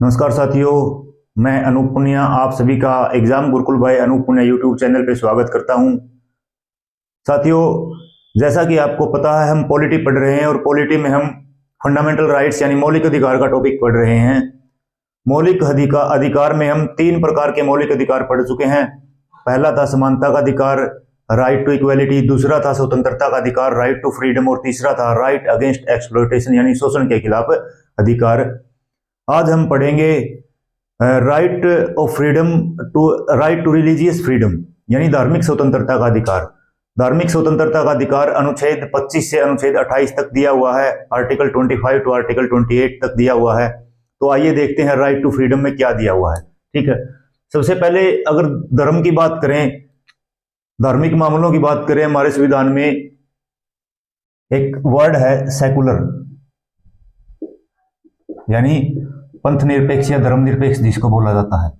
नमस्कार साथियों, मैं अनूप पुनिया आप सभी का एग्जाम गुरुकुल भाई अनूप पुनिया यूट्यूब चैनल पे स्वागत करता हूं। साथियों, जैसा कि आपको पता है हम पॉलिटी पढ़ रहे हैं और पॉलिटी में हम फंडामेंटल राइट्स यानी मौलिक अधिकार का टॉपिक पढ़ रहे हैं। मौलिक अधिकार में हम 3 प्रकार के मौलिक अधिकार पढ़ चुके हैं। पहला था समानता का अधिकार, राइट टू इक्वेलिटी। दूसरा था स्वतंत्रता का अधिकार, राइट टू फ्रीडम। और तीसरा था राइट अगेंस्ट एक्सप्लॉयटेशन यानी शोषण के खिलाफ अधिकार। आज हम पढ़ेंगे right of freedom right to religious freedom यानी धार्मिक स्वतंत्रता का अधिकार। धार्मिक स्वतंत्रता का अधिकार अनुच्छेद 25 से अनुच्छेद 28 तक दिया हुआ है, आर्टिकल 25 टू आर्टिकल 28 तक दिया हुआ है। तो आइए देखते हैं राइट टू फ्रीडम में क्या दिया हुआ है। ठीक है, सबसे पहले अगर धर्म की बात करें, धार्मिक मामलों की बात करें, हमारे संविधान में एक वर्ड है सेकुलर यानी पंथ निरपेक्ष या धर्म निरपेक्ष जिसको बोला जाता है।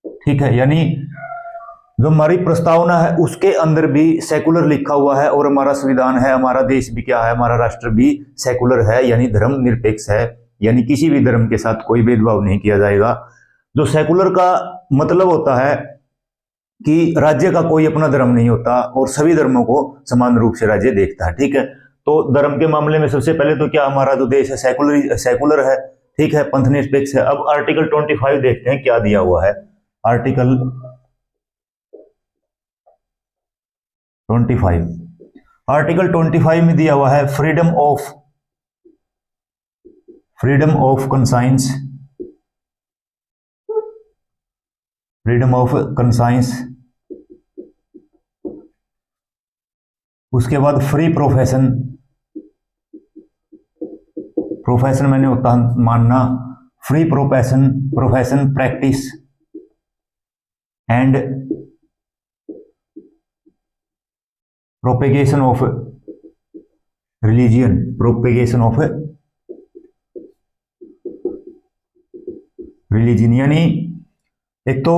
ठीक है, यानी जो हमारी प्रस्तावना है उसके अंदर भी सेकुलर लिखा हुआ है और हमारा संविधान है, हमारा देश भी क्या है, हमारा राष्ट्र भी सेकुलर है यानी धर्म निरपेक्ष है, यानी किसी भी धर्म के साथ कोई भेदभाव नहीं किया जाएगा। जो सेकुलर का मतलब होता है कि राज्य का कोई अपना धर्म नहीं होता और सभी धर्मों को समान रूप से राज्य देखता है। ठीक है, तो धर्म के मामले में सबसे पहले तो क्या हमारा जो देश है सेकुलर है। ठीक है, पंथ निरपेक्ष है। अब आर्टिकल 25 देखते हैं क्या दिया हुआ है। आर्टिकल 25 में दिया हुआ है freedom of conscience, freedom of conscience. उसके बाद फ्री प्रोफेशन मैंने होता मानना, free profession practice and propagation of religion, यानी एक तो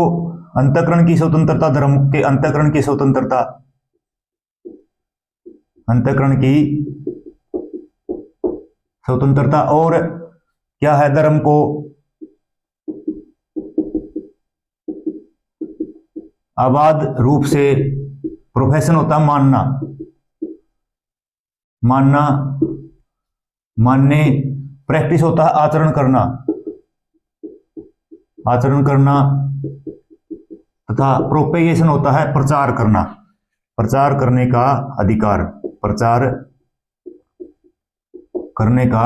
अंतःकरण की स्वतंत्रता, धर्म के अंतःकरण की स्वतंत्रता, और क्या है, धर्म को आबाद रूप से, प्रोफेशन होता है मानने, प्रैक्टिस होता है आचरण करना, तथा प्रोपेगेशन होता है प्रचार करने का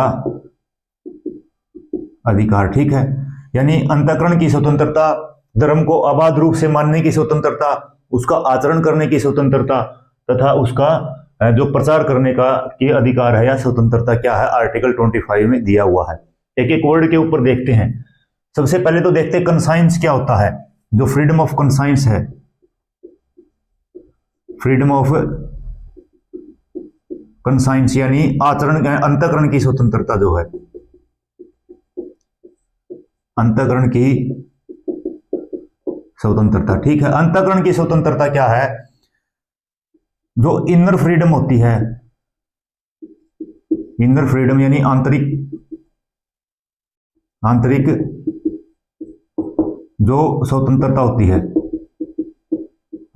अधिकार, ठीक है, यानी अंतःकरण की स्वतंत्रता, धर्म को आबाद रूप से मानने की स्वतंत्रता, उसका आचरण करने की स्वतंत्रता तथा उसका जो प्रचार करने का ये अधिकार है या स्वतंत्रता क्या है, आर्टिकल 25 में दिया हुआ है। एक एक वर्ड के ऊपर देखते हैं। सबसे पहले तो देखते हैं कंसाइंस क्या होता है। जो फ्रीडम ऑफ कंसाइंस है, फ्रीडम ऑफ कंसाइंस यानी आचरण, अंतःकरण की स्वतंत्रता, जो है अंतःकरण की स्वतंत्रता। ठीक है, अंतःकरण की स्वतंत्रता क्या है, जो इनर फ्रीडम होती है, इनर फ्रीडम यानी आंतरिक जो स्वतंत्रता होती है,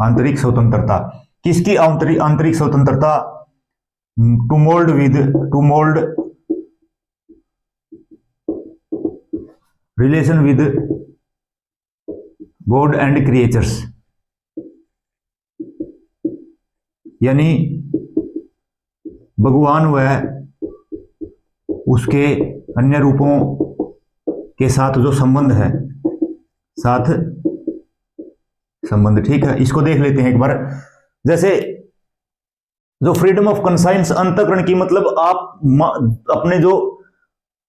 आंतरिक स्वतंत्रता। किसकी आंतरिक स्वतंत्रता, to mould relation with God and creatures, यानी भगवान व उसके अन्य रूपों के साथ जो संबंध है, ठीक है। इसको देख लेते हैं एक बार। जैसे जो फ्रीडम ऑफ कंसाइंस, अंतःकरण की मतलब आप अपने जो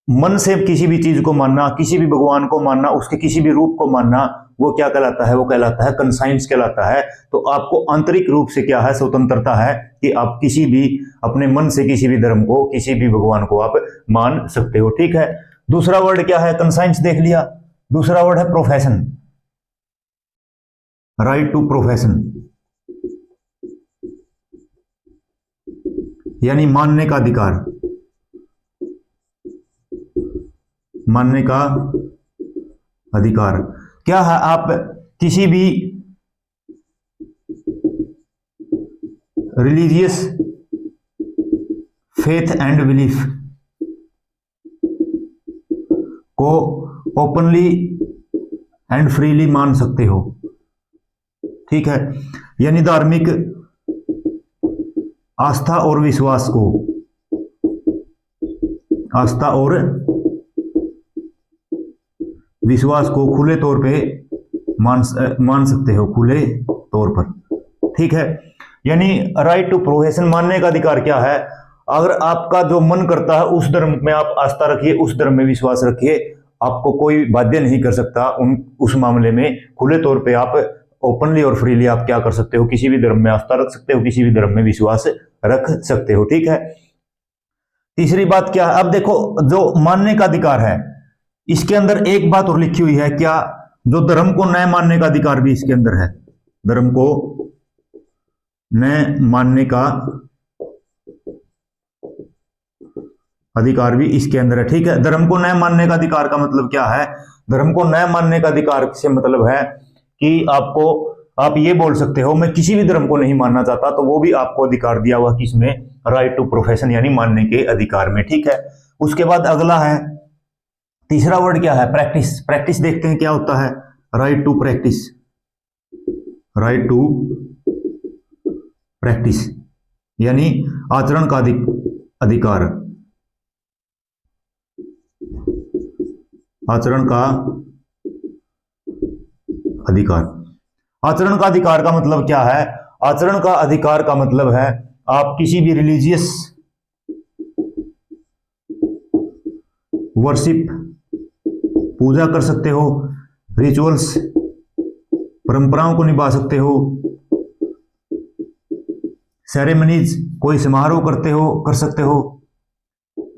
मन से किसी भी चीज को मानना, किसी भी भगवान को मानना, उसके किसी भी रूप को मानना, वो क्या कहलाता है, वो कहलाता है कंसाइंस कहलाता है। तो आपको आंतरिक रूप से क्या है, स्वतंत्रता है कि आप किसी भी अपने मन से किसी भी धर्म को, किसी भी भगवान को आप मान सकते हो। ठीक है, दूसरा वर्ड क्या है, कंसाइंस देख लिया। दूसरा वर्ड है प्रोफेशन, राइट टू प्रोफेशन यानी मानने का अधिकार, मानने का अधिकार। क्या है, आप किसी भी रिलीजियस फेथ एंड बिलीफ को ओपनली एंड फ्रीली मान सकते हो, ठीक है। यानी धार्मिक आस्था और विश्वास को, आस्था और विश्वास को खुले तौर पे मान सकते हो, खुले तौर पर, ठीक है। यानी राइट टू प्रोफेशन, मानने का अधिकार क्या है, अगर आपका जो मन करता है उस धर्म में आप आस्था रखिए, उस धर्म में विश्वास रखिए, आपको कोई बाध्य नहीं कर सकता उस मामले में। खुले तौर पे आप ओपनली और फ्रीली आप क्या कर सकते हो, किसी भी धर्म में आस्था रख सकते हो, किसी भी धर्म में विश्वास रख सकते हो, ठीक है। तीसरी बात क्या है, अब देखो जो मानने का अधिकार है इसके अंदर एक बात और लिखी हुई है, क्या, जो धर्म को न मानने का अधिकार भी इसके अंदर है। धर्म को न मानने का अधिकार भी इसके अंदर है, ठीक है। धर्म को न मानने का अधिकार का मतलब क्या है, धर्म को न मानने का अधिकार से मतलब है कि आप ये बोल सकते हो मैं किसी भी धर्म को नहीं मानना चाहता, तो वो भी आपको अधिकार दिया हुआ किसमें, राइट टू प्रोफेशन यानी मानने के अधिकार में, ठीक है। उसके बाद अगला है, तीसरा वर्ड क्या है, प्रैक्टिस। प्रैक्टिस देखते हैं क्या होता है, right to practice, right to practice यानी आचरण का अधिकार, आचरण का अधिकार। आचरण का अधिकार का मतलब क्या है, आचरण का अधिकार का मतलब है आप किसी भी रिलीजियस वर्शिप, पूजा कर सकते हो, रिचुअल्स, परंपराओं को निभा सकते हो, सेरेमनीज, कोई समारोह कर सकते हो,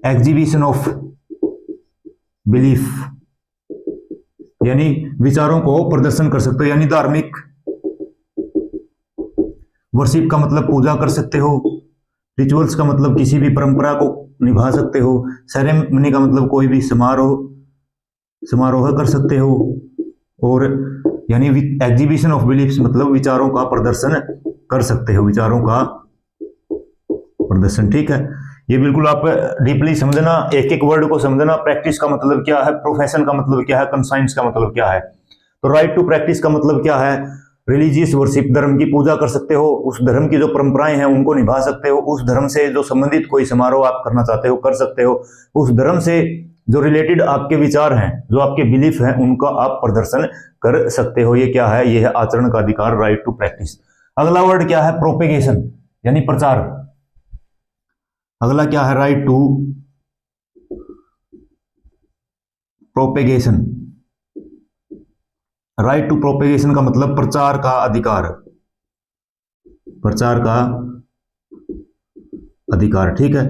एग्जीबिशन ऑफ बिलीफ यानी विचारों को प्रदर्शन कर सकते हो, यानी धार्मिक वर्शिप का मतलब पूजा कर सकते हो, रिचुअल्स का मतलब किसी भी परंपरा को निभा सकते हो, सेरेमनी का मतलब कोई भी समारोह कर सकते हो, और यानी एग्जीबिशन ऑफ बिलीफ्स मतलब विचारों का प्रदर्शन कर सकते हो, विचारों का प्रदर्शन, ठीक है। ये बिल्कुल आप डीपली समझना, एक एक वर्ड को समझना। प्रैक्टिस का मतलब क्या है, प्रोफेशन का मतलब क्या है, कंसाइंस का मतलब क्या है। तो राइट टू प्रैक्टिस का मतलब क्या है, रिलीजियस वर्शिप, धर्म की पूजा कर सकते हो, उस धर्म की जो परंपराएं हैं उनको निभा सकते हो, उस धर्म से जो संबंधित कोई समारोह आप करना चाहते हो कर सकते हो, उस धर्म से जो रिलेटेड आपके विचार हैं, जो आपके बिलीफ हैं, उनका आप प्रदर्शन कर सकते हो। ये क्या है, ये है आचरण का अधिकार, राइट टू प्रैक्टिस। अगला वर्ड क्या है, प्रोपेगेशन यानी प्रचार। अगला क्या है, right to propagation. Right to propagation का मतलब प्रचार का अधिकार, प्रचार का अधिकार, ठीक है।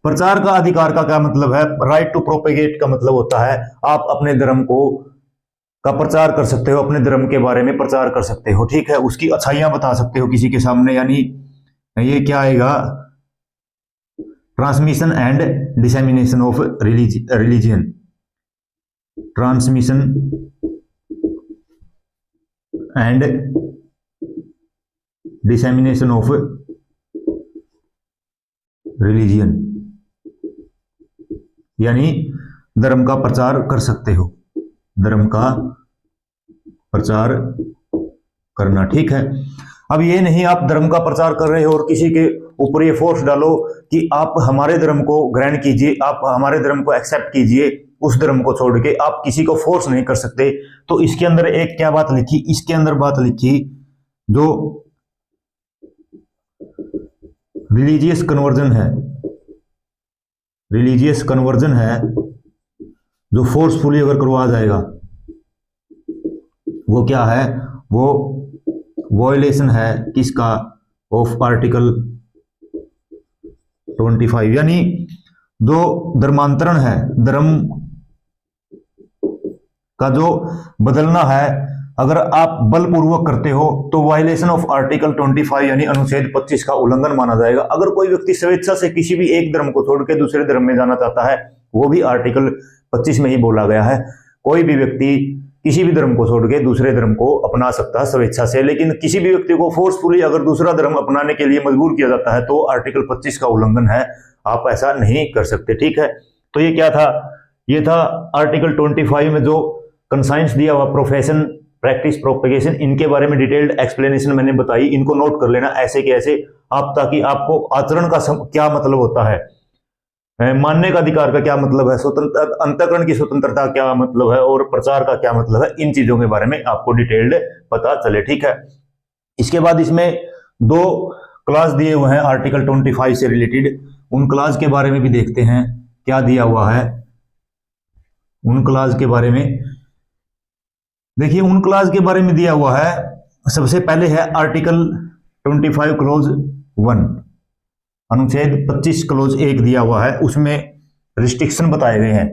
प्रचार का अधिकार का क्या मतलब है, राइट टू प्रोपेगेट का मतलब होता है आप अपने धर्म का प्रचार कर सकते हो, अपने धर्म के बारे में प्रचार कर सकते हो, ठीक है। उसकी अच्छाइयां बता सकते हो किसी के सामने, यानी ये क्या आएगा, transmission and dissemination of religion, transmission and dissemination of religion यानी धर्म का प्रचार कर सकते हो, धर्म का प्रचार करना, ठीक है। अब ये नहीं आप धर्म का प्रचार कर रहे हो और किसी के ऊपर ये फोर्स डालो कि आप हमारे धर्म को ग्रहण कीजिए, आप हमारे धर्म को एक्सेप्ट कीजिए, उस धर्म को छोड़ के आप किसी को फोर्स नहीं कर सकते। तो इसके अंदर एक क्या बात लिखी, इसके अंदर बात लिखी जो रिलीजियस कन्वर्जन है, रिलीजियस कन्वर्जन है जो फोर्सफुली अगर करवाया जाएगा वो क्या है, वो वॉयलेशन है किसका, ऑफ आर्टिकल 25 यानी जो धर्मांतरण है, धर्म का जो बदलना है, अगर आप बलपूर्वक करते हो तो वायलेशन ऑफ आर्टिकल 25 यानी अनुच्छेद 25 का उल्लंघन माना जाएगा। अगर कोई व्यक्ति स्वेच्छा से किसी भी एक धर्म को छोड़ के दूसरे धर्म में जाना चाहता है, वो भी आर्टिकल 25 में ही बोला गया है, कोई भी व्यक्ति किसी भी धर्म को छोड़ के दूसरे धर्म को अपना सकता है स्वेच्छा से, लेकिन किसी भी व्यक्ति को फोर्सफुली अगर दूसरा धर्म अपनाने के लिए मजबूर किया जाता है तो आर्टिकल 25 का उल्लंघन है, आप ऐसा नहीं कर सकते। ठीक है, तो ये क्या था, ये था आर्टिकल 25 में जो कंसाइंस दिया हुआ प्रोफेशन, प्रैक्टिस, प्रोपेगेशन, इनके बारे में डिटेल्ड एक्सप्लेनेशन मैंने बताई, इनको नोट कर लेना ऐसे के ऐसे आप, ताकि आपको आचरण का क्या मतलब होता है, मानने का अधिकार का क्या मतलब है, स्वतंत्र अंतःकरण की स्वतंत्रता क्या मतलब है, और प्रचार का क्या मतलब है, इन चीजों के बारे में आपको डिटेल्ड पता चले। ठीक है, इसके बाद इसमें 2 क्लास दिए हुए हैं आर्टिकल 25 से रिलेटेड, उन क्लास के बारे में भी देखते हैं क्या दिया हुआ है। उन क्लास के बारे में देखिए, उन क्लास के बारे में दिया हुआ है, सबसे पहले है आर्टिकल 25 क्लोज 1, अनुच्छेद 25 क्लोज 1 दिया हुआ है, उसमें रिस्ट्रिक्शन बताए गए हैं,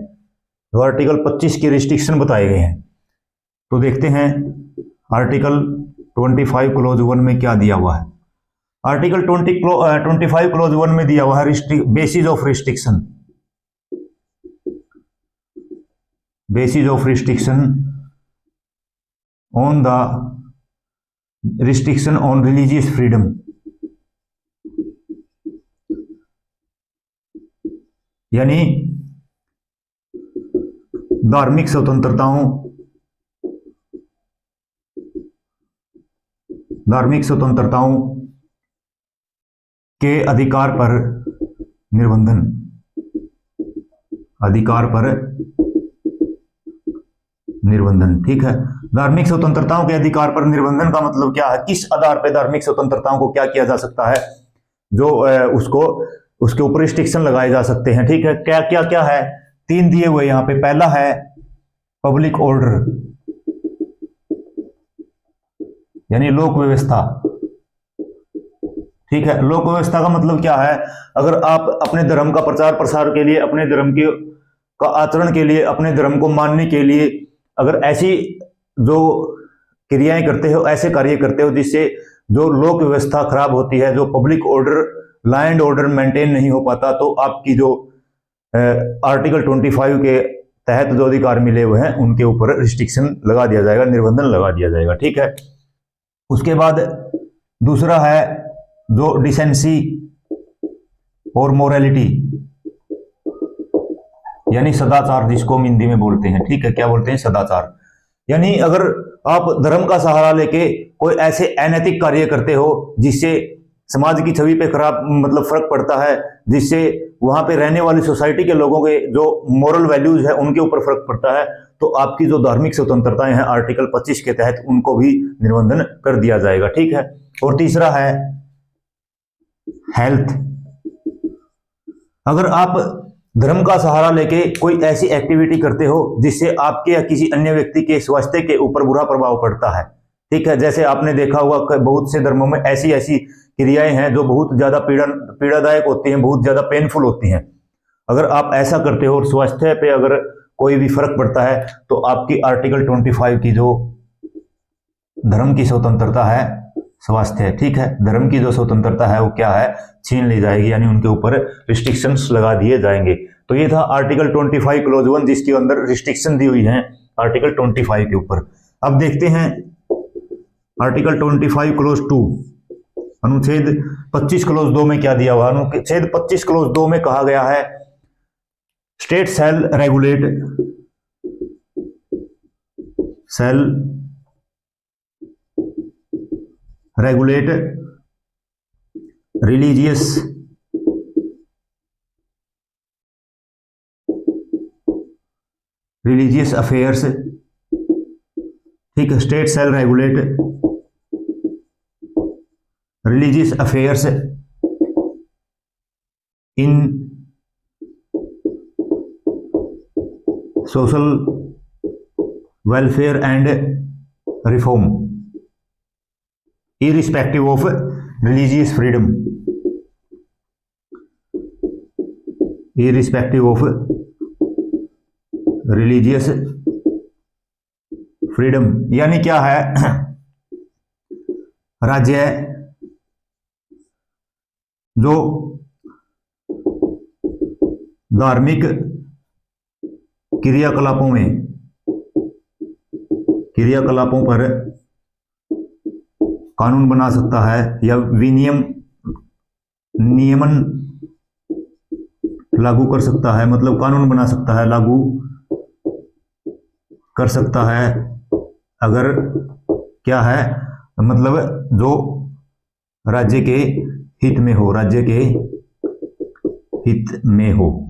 तो आर्टिकल 25 के रिस्ट्रिक्शन बताए गए हैं। तो देखते हैं आर्टिकल 25 क्लोज 1 में क्या दिया हुआ है। आर्टिकल 25 क्लोज 1 में दिया हुआ है basis of restriction, basis of restriction on the restriction on religious freedom, यानी धार्मिक स्वतंत्रताओं, धार्मिक स्वतंत्रताओं के अधिकार पर निर्बंधन, अधिकार पर निर्बंधन। ठीक है, धार्मिक स्वतंत्रताओं के अधिकार पर निर्बंधन का मतलब क्या है, किस आधार पर धार्मिक स्वतंत्रताओं को क्या किया जा सकता है, जो उसको उसके ऊपर रिस्ट्रिक्शन लगाए जा सकते हैं। ठीक है, क्या क्या क्या है, 3 दिए हुए यहां पे। पहला है पब्लिक ऑर्डर, यानी लोक व्यवस्था। ठीक है, लोक व्यवस्था का मतलब क्या है, अगर आप अपने धर्म का प्रचार प्रसार के लिए, अपने धर्म के का आचरण के लिए, अपने धर्म को मानने के लिए अगर ऐसी जो क्रियाएं करते हो, ऐसे कार्य करते हो जिससे जो लोक व्यवस्था खराब होती है, जो public order, law and order maintain नहीं हो पाता, तो आपकी जो आर्टिकल 25 के तहत जो अधिकार मिले हुए हैं उनके ऊपर रिस्ट्रिक्शन लगा दिया जाएगा, निर्बंधन लगा दिया जाएगा। ठीक है, उसके बाद दूसरा है जो डिसेंसी और मोरालिटी, यानी सदाचार, जिसको हम हिंदी में बोलते हैं। ठीक है, क्या बोलते हैं, सदाचार। यानी अगर आप धर्म का सहारा लेके कोई ऐसे अनैतिक कार्य करते हो जिससे समाज की छवि पे खराब मतलब फर्क पड़ता है, जिससे वहां पे रहने वाली सोसाइटी के लोगों के जो मोरल वैल्यूज है उनके ऊपर फर्क पड़ता है, तो आपकी जो धार्मिक स्वतंत्रताएं हैं आर्टिकल 25 के तहत उनको भी निर्बंधन कर दिया जाएगा। ठीक है, और तीसरा है हेल्थ। अगर आप धर्म का सहारा लेके कोई ऐसी एक्टिविटी करते हो जिससे आपके या किसी अन्य व्यक्ति के स्वास्थ्य के ऊपर बुरा प्रभाव पड़ता है, ठीक है, जैसे आपने देखा होगा बहुत से धर्मों में ऐसी ऐसी क्रियाएं हैं जो बहुत ज्यादा पीड़ादायक होती हैं, बहुत ज्यादा पेनफुल होती हैं। अगर आप ऐसा करते हो और स्वास्थ्य पे अगर कोई भी फर्क पड़ता है तो आपकी आर्टिकल 25 की जो धर्म की स्वतंत्रता है, स्वास्थ्य, ठीक है, धर्म की जो स्वतंत्रता है वो क्या है, छीन ली जाएगी, यानी उनके ऊपर रिस्ट्रिक्शंस लगा दिए जाएंगे। तो ये था आर्टिकल 25 क्लोज 1 जिसके अंदर रिस्ट्रिक्शन दी हुई है आर्टिकल 25 के ऊपर। अब देखते हैं आर्टिकल 25 क्लोज 2, अनुच्छेद 25 क्लोज 2 में क्या दिया हुआ। अनुच्छेद 25 क्लोज 2 में कहा गया है state shall regulate religious affairs, ठीक है, state shall regulate religious affairs in social welfare and reform irrespective of religious freedom, irrespective of religious freedom, यानी क्या है, राज्य जो धार्मिक क्रियाकलापों में क्रियाकलापों पर कानून बना सकता है या नियमन लागू कर सकता है, मतलब कानून बना सकता है, लागू कर सकता है अगर क्या है, मतलब जो राज्य के हित में हो, राज्य के हित में हो।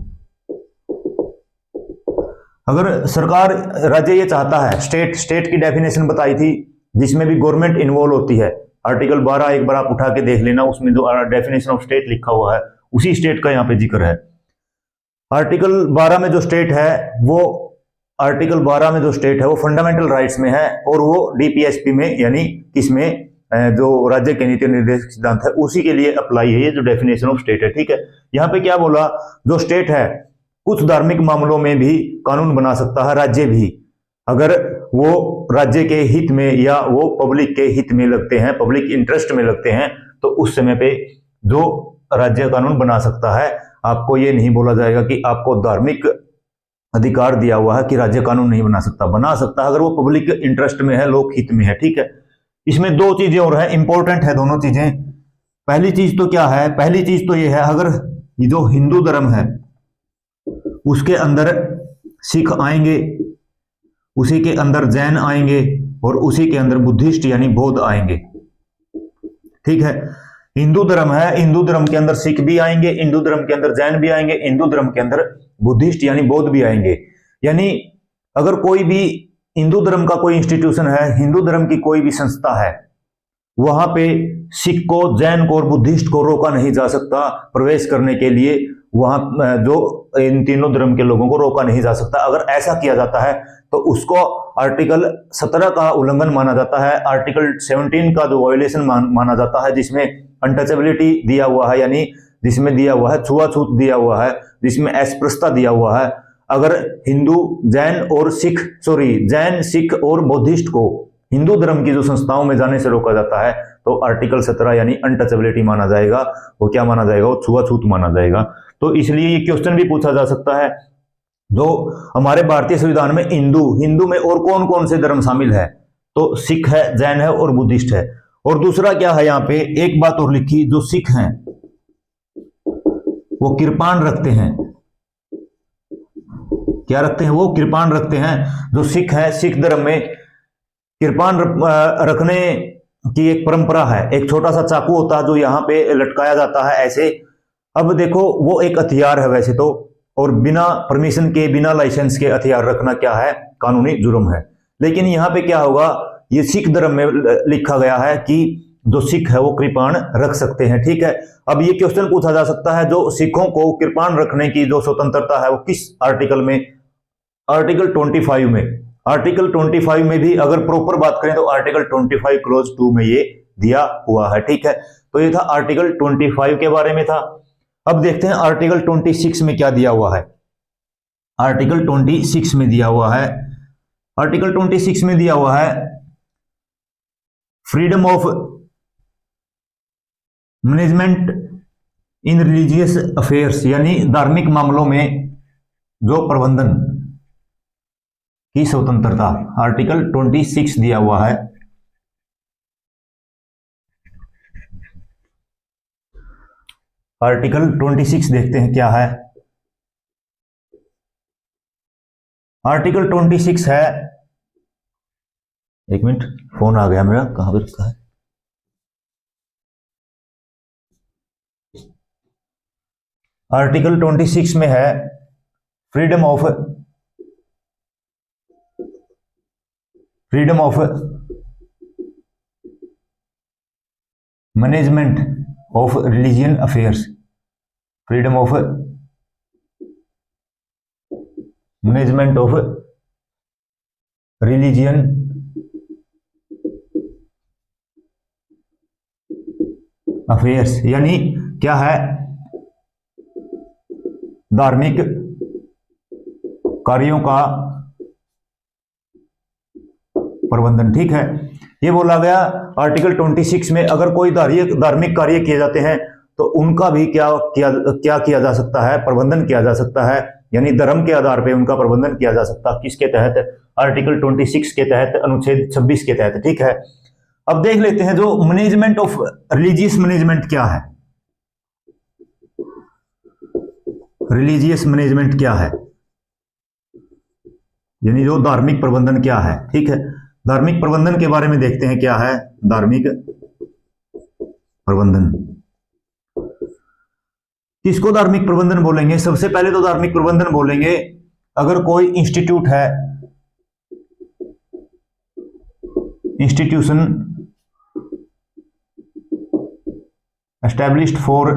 अगर सरकार, राज्य ये चाहता है, स्टेट की डेफिनेशन बताई थी जिसमें भी गवर्नमेंट इन्वॉल्व होती है, आर्टिकल 12 एक बार आप उठा के देख लेना, उसमें जो डेफिनेशन ऑफ स्टेट लिखा हुआ है उसी स्टेट का यहाँ पे जिक्र है। आर्टिकल 12 में जो स्टेट है वो फंडामेंटल राइट्स में है, और वो डीपीएसपी में यानी किसमें, जो राज्य के नीति निर्देशक सिद्धांत है उसी के लिए अप्लाई है ये जो डेफिनेशन ऑफ स्टेट है। ठीक है, यहाँ पे क्या बोला, जो स्टेट है कुछ धार्मिक मामलों में भी कानून बना सकता है, राज्य भी, अगर वो राज्य के हित में या वो पब्लिक के हित में लगते हैं, पब्लिक इंटरेस्ट में लगते हैं, तो उस समय पे जो राज्य कानून बना सकता है। आपको ये नहीं बोला जाएगा कि आपको धार्मिक अधिकार दिया हुआ है कि राज्य कानून नहीं बना सकता, बना सकता है अगर वो पब्लिक इंटरेस्ट में है, लोक हित में है। ठीक है, इसमें दो चीजें और है, इंपॉर्टेंट है दोनों चीजें। पहली चीज तो क्या है, पहली चीज तो ये है, अगर ये जो हिंदू धर्म है उसके अंदर सिख आएंगे, उसी के अंदर जैन आएंगे और उसी के अंदर बुद्धिस्ट यानी बौद्ध आएंगे। ठीक है, हिंदू धर्म है, हिंदू धर्म के अंदर सिख भी आएंगे, हिंदू धर्म के अंदर जैन भी आएंगे, हिंदू धर्म के अंदर बुद्धिस्ट यानी बौद्ध भी आएंगे। यानी अगर कोई भी हिंदू धर्म का कोई इंस्टीट्यूशन है, हिंदू धर्म की कोई भी संस्था है, वहां पे सिख को, जैन को और बुद्धिस्ट को रोका नहीं जा सकता प्रवेश करने के लिए, वहां जो इन तीनों धर्म के लोगों को रोका नहीं जा सकता। अगर ऐसा किया जाता है तो उसको आर्टिकल 17 का उल्लंघन माना जाता है, आर्टिकल 17 का जो वायोलेशन माना जाता है, जिसमें अनटचेबिलिटी दिया हुआ है, यानी जिसमें दिया हुआ है छुआछूत दिया हुआ है, जिसमें अस्पृश्यता दिया हुआ है। अगर हिंदू, जैन, सिख और बौद्धिस्ट को हिंदू धर्म की जो संस्थाओं में जाने से रोका जाता है तो आर्टिकल 17 यानी अनटचेबिलिटी माना जाएगा, वो क्या माना जाएगा, वो छुआछूत माना जाएगा। तो इसलिए ये क्वेश्चन भी पूछा जा सकता है, जो हमारे भारतीय संविधान में हिंदू में और कौन कौन से धर्म शामिल है, तो सिख है, जैन है और बुद्धिस्ट है। और दूसरा क्या है, यहाँ पे एक बात और लिखी, जो सिख हैं वो कृपाण रखते हैं, क्या रखते हैं, वो कृपाण रखते हैं। जो सिख है, सिख धर्म में कृपाण रखने की एक परंपरा है, एक छोटा सा चाकू होता है जो यहाँ पे लटकाया जाता है ऐसे। अब देखो वो एक हथियार है वैसे तो, और बिना परमिशन के, बिना लाइसेंस के हथियार रखना क्या है, कानूनी जुर्म है। लेकिन यहाँ पे क्या होगा, ये सिख धर्म में लिखा गया है कि जो सिख है वो कृपाण रख सकते हैं। ठीक है, अब ये क्वेश्चन पूछा जा सकता है, जो सिखों को कृपाण रखने की जो स्वतंत्रता है वो किस आर्टिकल में, आर्टिकल 25 में। आर्टिकल 25 में भी अगर प्रॉपर बात करें तो आर्टिकल 25 क्लॉज 2 में ये दिया हुआ है। ठीक है, तो ये था आर्टिकल 25 के बारे में था। अब देखते हैं आर्टिकल 26 में क्या दिया हुआ है। आर्टिकल 26 में दिया हुआ है, आर्टिकल 26 में दिया हुआ है freedom of management in religious affairs, यानी धार्मिक मामलों में जो प्रबंधन की स्वतंत्रता, आर्टिकल 26 दिया हुआ है। आर्टिकल 26 देखते हैं क्या है। आर्टिकल 26 है, एक मिनट फोन आ गया मेरा, कहां पे रखा है। आर्टिकल 26 में है freedom of management of religion affairs, freedom of management of religion affairs, यानी क्या है, धार्मिक कार्यों का प्रबंधन। ठीक है, ये बोला गया आर्टिकल 26 में, अगर कोई धार्मिक कार्य किए जाते हैं तो उनका भी क्या किया जा सकता है, प्रबंधन किया जा सकता है, यानी धर्म के आधार पे उनका प्रबंधन किया जा सकता है। किसके तहत, आर्टिकल 26 के तहत, अनुच्छेद 26 के तहत। ठीक है, अब देख लेते हैं जो मैनेजमेंट ऑफ रिलीजियस मैनेजमेंट क्या है। रिलीजियस मैनेजमेंट क्या है, यानी जो धार्मिक प्रबंधन क्या है। ठीक है, धार्मिक प्रबंधन के बारे में देखते हैं क्या है धार्मिक प्रबंधन। किसको धार्मिक प्रबंधन बोलेंगे? सबसे पहले तो धार्मिक प्रबंधन बोलेंगे अगर कोई इंस्टीट्यूट है, इंस्टीट्यूशन एस्टैब्लिश्ड फॉर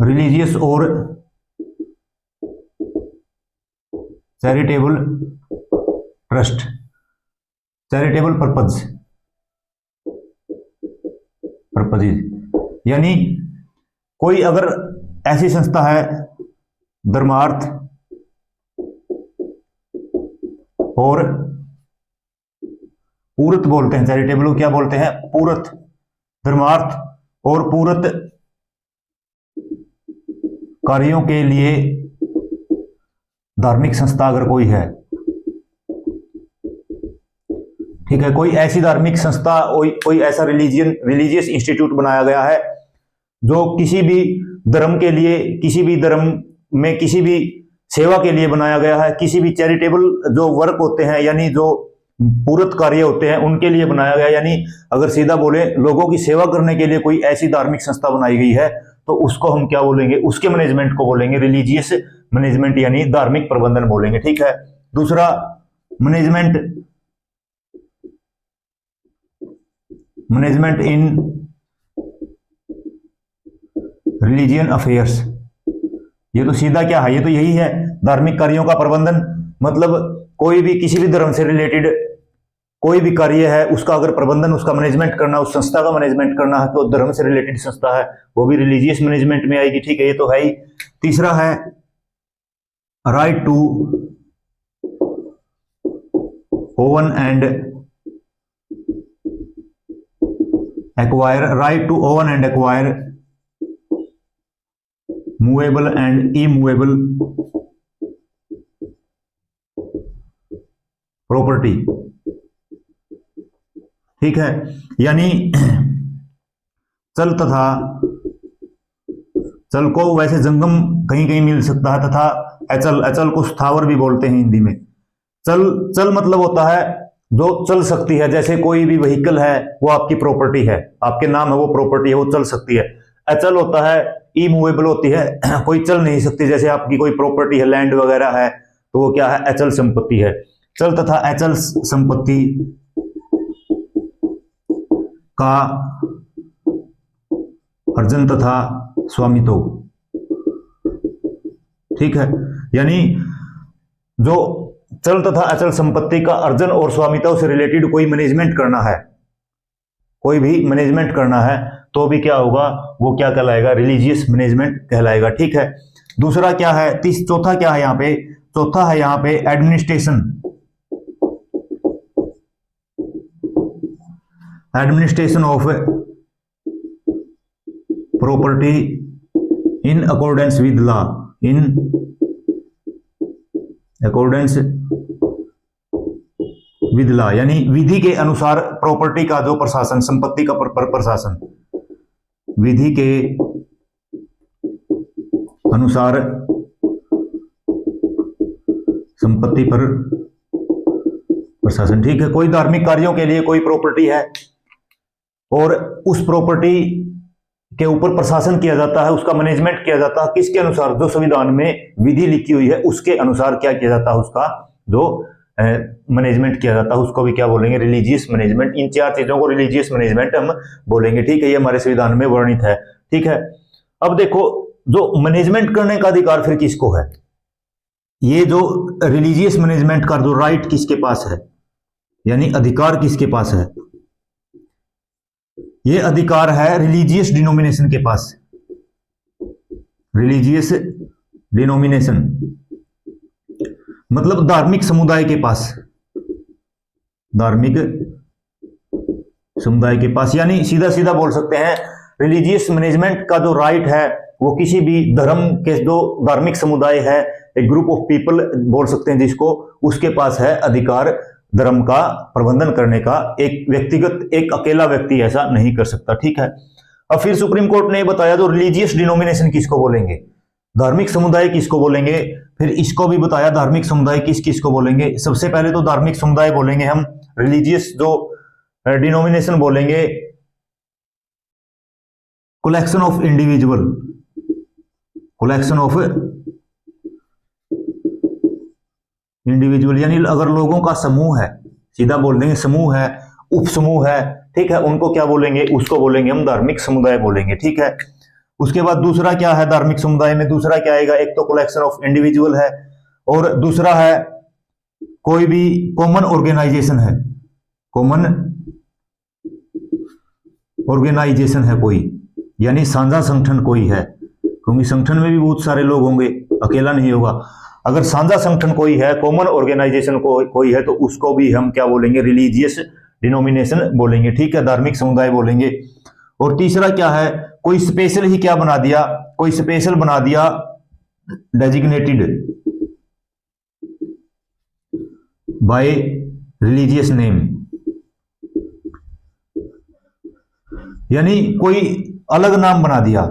रिलीजियस और चैरिटेबल ट्रस्ट, चैरिटेबल पर्पजेज, यानी कोई अगर ऐसी संस्था है, धर्मार्थ और पूर्त बोलते हैं, चैरिटेबल को क्या बोलते हैं? पूरत, धर्मार्थ और पूरत कार्यों के लिए धार्मिक संस्था अगर कोई है, ठीक है, कोई ऐसी धार्मिक संस्था, कोई ऐसा रिलीजियस इंस्टीट्यूट बनाया गया है जो किसी भी धर्म के लिए, किसी भी धर्म में किसी भी सेवा के लिए बनाया गया है, किसी भी चैरिटेबल जो वर्क होते हैं यानी जो पूरत कार्य होते हैं उनके लिए बनाया गया, यानी अगर सीधा बोले लोगों की सेवा करने के लिए कोई ऐसी धार्मिक संस्था बनाई गई है तो उसको हम क्या बोलेंगे? उसके मैनेजमेंट को बोलेंगे रिलीजियस मैनेजमेंट, यानी धार्मिक प्रबंधन बोलेंगे। ठीक है, दूसरा मैनेजमेंट इन रिलीजियन अफेयर्स। ये तो सीधा क्या है, ये तो यही है धार्मिक कार्यों का प्रबंधन। मतलब कोई भी किसी भी धर्म से रिलेटेड कोई भी कार्य है उसका अगर प्रबंधन, उसका मैनेजमेंट करना, उस संस्था का मैनेजमेंट करना है, तो धर्म से रिलेटेड संस्था है वो भी रिलीजियस मैनेजमेंट में आएगी। ठीक है, ये तो है ही। तीसरा है right to own and acquire, right to own and acquire movable and immovable property. ठीक है, यानी चल तथा, चल को वैसे जंगम कहीं कहीं मिल सकता है, तथा अचल, अचल को स्थावर भी बोलते हैं हिंदी में। चल मतलब होता है जो चल सकती है, जैसे कोई भी व्हीकल है वो आपकी प्रॉपर्टी है, आपके नाम है वो प्रॉपर्टी है, वो चल सकती है। अचल होता है, इमूवेबल होती है, कोई चल नहीं सकती, जैसे आपकी कोई प्रॉपर्टी है, लैंड वगैरह है, तो वो क्या है? अचल संपत्ति है। चल तथा अचल संपत्ति का अर्जन तथा स्वामित्व। ठीक है, यानी जो चल तथा अचल संपत्ति का अर्जन और स्वामित्व से रिलेटेड कोई मैनेजमेंट करना है, कोई भी मैनेजमेंट करना है तो भी क्या होगा? वो क्या कहलाएगा? रिलीजियस मैनेजमेंट कहलाएगा। ठीक है, दूसरा क्या है? चौथा क्या है यहाँ पे? चौथा है यहाँ पे administration, administration of property in accordance with law, in accordance with law, यानी विधि के अनुसार प्रॉपर्टी का जो प्रशासन, संपत्ति का प्रशासन, विधि के अनुसार संपत्ति पर प्रशासन। ठीक है, कोई धार्मिक कार्यों के लिए कोई प्रॉपर्टी है और उस प्रॉपर्टी के ऊपर प्रशासन किया जाता है, उसका मैनेजमेंट किया जाता है, किसके अनुसार? जो संविधान में विधि लिखी हुई है उसके अनुसार क्या किया जाता है? उसका जो मैनेजमेंट किया जाता है उसको भी क्या बोलेंगे? Religious management. इन चार चीजों को रिलीजियस मैनेजमेंट हम बोलेंगे। ठीक है, ये हमारे संविधान में वर्णित है। ठीक है, अब देखो जो मैनेजमेंट करने का अधिकार फिर किसको है? ये जो रिलीजियस मैनेजमेंट का जो राइट किसके पास है, यानी अधिकार किसके पास है? ये अधिकार है रिलीजियस डिनोमिनेशन के पास, रिलीजियस डिनोमिनेशन मतलब धार्मिक समुदाय के पास, धार्मिक समुदाय के पास, यानी सीधा सीधा बोल सकते हैं रिलीजियस मैनेजमेंट का जो राइट है वो किसी भी धर्म के जो धार्मिक समुदाय है, एक ग्रुप ऑफ पीपल बोल सकते हैं जिसको, उसके पास है अधिकार धर्म का प्रबंधन करने का। एक व्यक्तिगत, एक अकेला व्यक्ति ऐसा नहीं कर सकता, ठीक है। अब फिर सुप्रीम कोर्ट ने बताया जो रिलीजियस डिनोमिनेशन किसको बोलेंगे, धार्मिक समुदाय किसको बोलेंगे, फिर इसको भी बताया धार्मिक समुदाय किस किस को बोलेंगे। सबसे पहले तो धार्मिक समुदाय बोलेंगे हम, रिलीजियस जो डिनोमिनेशन बोलेंगे collection of individual, collection of individual, यानी अगर लोगों का समूह है, सीधा बोल देंगे समूह है, उपसमूह है, ठीक है, उनको क्या बोलेंगे, उसको बोलेंगे हम धार्मिक समुदाय बोलेंगे, ठीक है। उसके बाद दूसरा क्या है धार्मिक समुदाय में, दूसरा क्या आएगा, एक तो कलेक्शन ऑफ इंडिविजुअल है और दूसरा है कोई भी कॉमन ऑर्गेनाइजेशन है, कॉमन ऑर्गेनाइजेशन है कोई, यानी साझा संगठन कोई है, क्योंकि संगठन में भी बहुत सारे लोग होंगे, अकेला नहीं होगा। अगर साझा संगठन कोई है, कॉमन ऑर्गेनाइजेशन कोई है, तो उसको भी हम क्या बोलेंगे, रिलीजियस डिनोमिनेशन बोलेंगे, ठीक है, धार्मिक समुदाय बोलेंगे। और तीसरा क्या है, कोई स्पेशल ही क्या बना दिया, कोई स्पेशल बना दिया डेजिग्नेटेड बाय रिलीजियस नेम, यानी कोई अलग नाम बना दिया,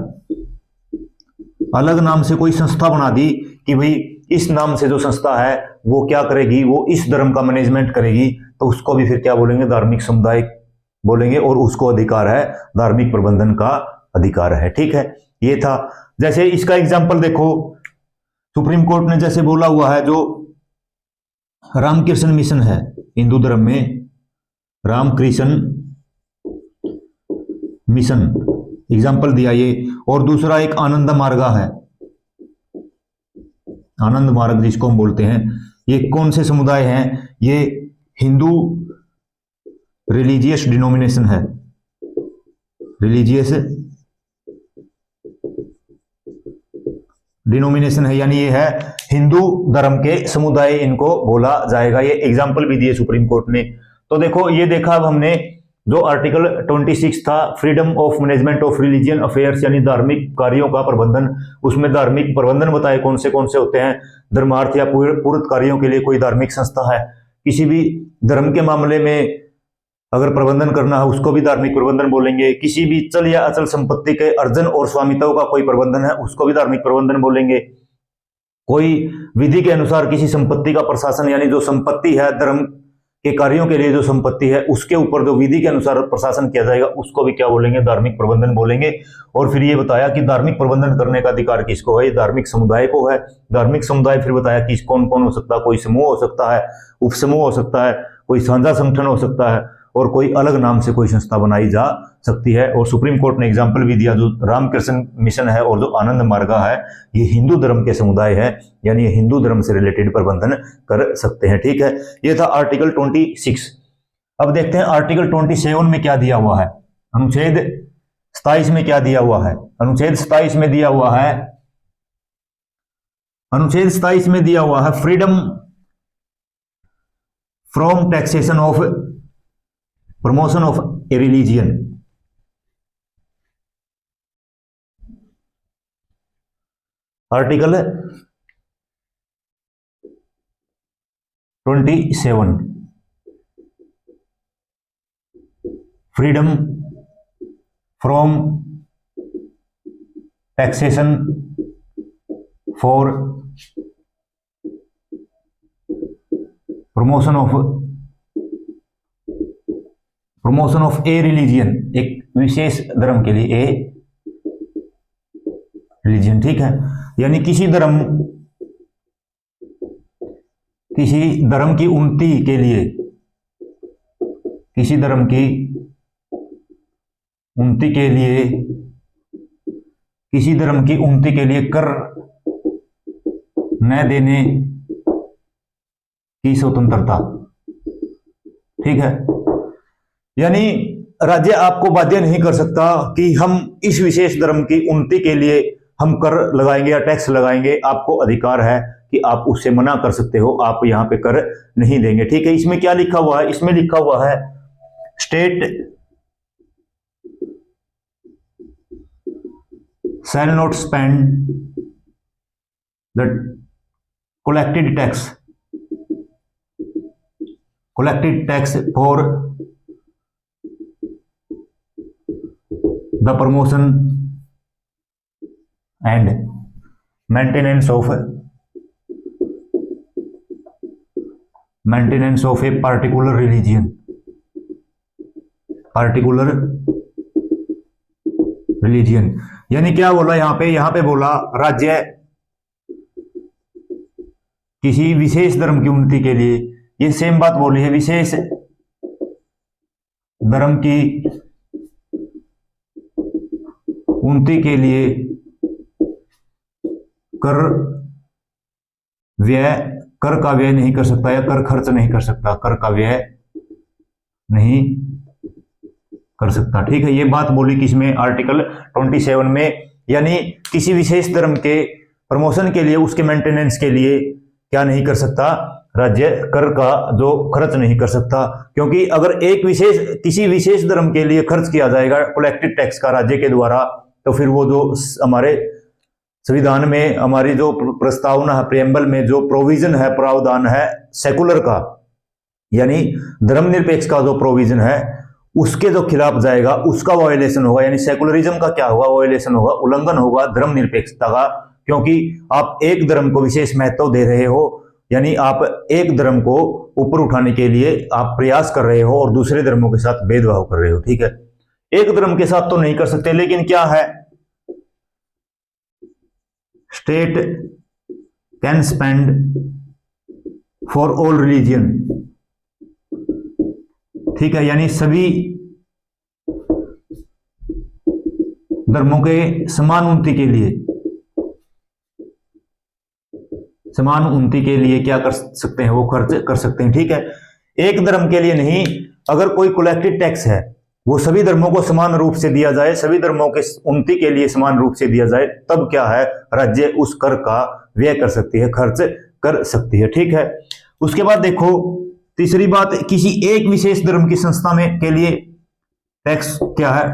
अलग नाम से कोई संस्था बना दी कि भाई इस नाम से जो संस्था है वो क्या करेगी, वो इस धर्म का मैनेजमेंट करेगी, तो उसको भी फिर क्या बोलेंगे, धार्मिक समुदाय बोलेंगे, और उसको अधिकार है, धार्मिक प्रबंधन का अधिकार है, ठीक है। ये था, जैसे इसका एग्जाम्पल देखो, सुप्रीम कोर्ट ने जैसे बोला हुआ है, जो रामकृष्ण मिशन है हिंदू धर्म में, रामकृष्ण मिशन एग्जाम्पल दिया ये, और दूसरा एक आनंद मार्गा है, आनंद मार्ग जिसको हम बोलते हैं, ये कौन से समुदाय हैं, ये हिंदू रिलीजियस डिनोमिनेशन है, रिलीजियस डिनोमिनेशन है, यानी ये है हिंदू धर्म के समुदाय, इनको बोला जाएगा। ये एग्जाम्पल भी दिए सुप्रीम कोर्ट ने। तो देखो ये देखा अब हमने, जो आर्टिकल 26 था, freedom of management of religion affairs, यानी धार्मिक कार्यों का प्रबंधन, उसमें धार्मिक प्रबंधन बताए कौन से होते हैं, धर्मार्थ या पूर्त कार्यों के लिए कोई धार्मिक संस्था है, किसी भी धर्म के मामले में अगर प्रबंधन करना है उसको भी धार्मिक प्रबंधन बोलेंगे, किसी भी चल या अचल संपत्ति के अर्जन और स्वामित्व का कोई प्रबंधन है उसको भी धार्मिक प्रबंधन बोलेंगे, कोई विधि के अनुसार किसी संपत्ति का प्रशासन, यानी जो संपत्ति है धर्म के कार्यों के लिए जो संपत्ति है उसके ऊपर जो विधि के अनुसार प्रशासन किया जाएगा उसको भी क्या बोलेंगे, धार्मिक प्रबंधन बोलेंगे। और फिर ये बताया कि धार्मिक प्रबंधन करने का अधिकार किसको है, ये धार्मिक समुदाय को है। धार्मिक समुदाय फिर बताया कि कौन कौन हो सकता है, कोई समूह हो सकता है, उपसमूह हो सकता है, कोई साझा संगठन हो सकता है, और कोई अलग नाम से कोई संस्था बनाई जा सकती है। और सुप्रीम कोर्ट ने एग्जाम्पल भी दिया, जो रामकृष्ण मिशन है और जो आनंद मार्गा है, ये हिंदू धर्म के समुदाय है, यानी ये हिंदू धर्म से रिलेटेड प्रबंधन कर सकते हैं, ठीक है। ये था आर्टिकल 26। अब देखते हैं आर्टिकल 27 में क्या दिया हुआ है, अनुच्छेद 27 में क्या दिया हुआ है। अनुच्छेद 27 में दिया हुआ है, अनुच्छेद 27 में दिया हुआ है freedom from taxation of promotion of A religion. Article 27, freedom from taxation for promotion of A religion, एक विशेष धर्म के लिए ए रिलीजियन, ठीक है। यानी किसी धर्म की उन्नति के लिए, किसी धर्म की उन्नति के लिए, किसी धर्म की उन्नति के लिए कर न देने की स्वतंत्रता, ठीक है। यानी राज्य आपको बाध्य नहीं कर सकता कि हम इस विशेष धर्म की उन्नति के लिए हम कर लगाएंगे या टैक्स लगाएंगे, आपको अधिकार है कि आप उससे मना कर सकते हो, आप यहां पे कर नहीं देंगे, ठीक है। इसमें क्या लिखा हुआ है, इसमें लिखा हुआ है shall not spend the collected tax for the promotion and maintenance of a particular religion. यानी क्या बोला यहां पे बोला राज्य किसी विशेष धर्म की उन्नति के लिए, ये सेम बात बोली है, विशेष धर्म की उन्नति के लिए कर का व्यय नहीं कर सकता या कर खर्च नहीं कर सकता, कर का व्यय नहीं कर सकता। ठीक है, ये बात बोली किसमें, आर्टिकल 27 में। यानी किसी विशेष धर्म के प्रमोशन के लिए, उसके मेंटेनेंस के लिए क्या नहीं कर सकता, राज्य कर का जो खर्च नहीं कर सकता। क्योंकि अगर किसी विशेष धर्म के लिए खर्च किया जाएगा कलेक्टेड टैक्स का राज्य के द्वारा, तो फिर वो जो हमारे संविधान में हमारी जो प्रस्तावना है, प्रियम्बल में जो प्रोविजन है, प्रावधान है सेकुलर का, यानी धर्मनिरपेक्ष का जो प्रोविजन है, उसके जो खिलाफ जाएगा उसका वायोलेशन होगा। यानी सेकुलरिज्म का क्या होगा, वायोलेशन होगा, उल्लंघन होगा धर्मनिरपेक्षता का। क्योंकि आप एक धर्म को विशेष महत्व दे रहे हो, यानी आप एक धर्म को ऊपर उठाने के लिए आप प्रयास कर रहे हो और दूसरे धर्मों के साथ भेदभाव कर रहे हो। ठीक है, एक धर्म के साथ तो नहीं कर सकते, लेकिन क्या है, state can spend for all religion. ठीक है, यानी सभी धर्मों के समान उन्नति के लिए क्या कर सकते हैं, वो खर्च कर सकते हैं। ठीक है, एक धर्म के लिए नहीं, अगर कोई कलेक्टेड टैक्स है वो सभी धर्मों को समान रूप से दिया जाए, सभी धर्मों के उन्नति के लिए समान रूप से दिया जाए, तब क्या है, राज्य उस कर का व्यय कर सकती है, खर्च कर सकती है। ठीक है, उसके बाद देखो तीसरी बात, किसी एक विशेष धर्म की संस्था में के लिए टैक्स क्या है,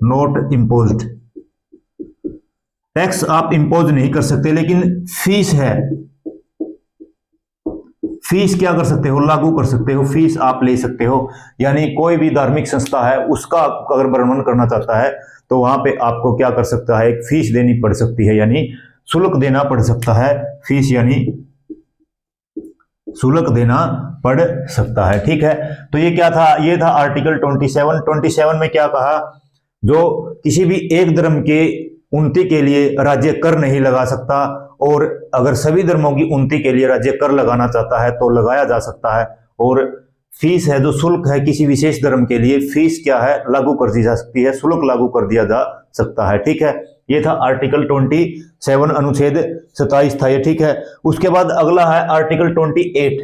नॉट इम्पोज्ड। टैक्स आप इंपोज नहीं कर सकते, लेकिन फीस है, फीस क्या कर सकते हो, लागू कर सकते हो, फीस आप ले सकते हो। यानी कोई भी धार्मिक संस्था है, उसका अगर भ्रमण करना चाहता है तो वहां पे आपको क्या कर सकता है, एक फीस देनी पड़ सकती है, यानी शुल्क देना पड़ सकता है। फीस यानी शुल्क देना पड़ सकता है। ठीक है, तो ये क्या था, ये था आर्टिकल 27 में क्या कहा, जो किसी भी एक धर्म के उन्नति के लिए राज्य कर नहीं लगा सकता, और अगर सभी धर्मों की उन्नति के लिए राज्य कर लगाना चाहता है तो लगाया जा सकता है। और फीस है, जो शुल्क है किसी विशेष धर्म के लिए, फीस क्या है, लागू कर दी जा सकती है, शुल्क लागू कर दिया जा सकता है। ठीक है, ये था आर्टिकल 27 अनुच्छेद 27 था ये। ठीक है, उसके बाद अगला है आर्टिकल 28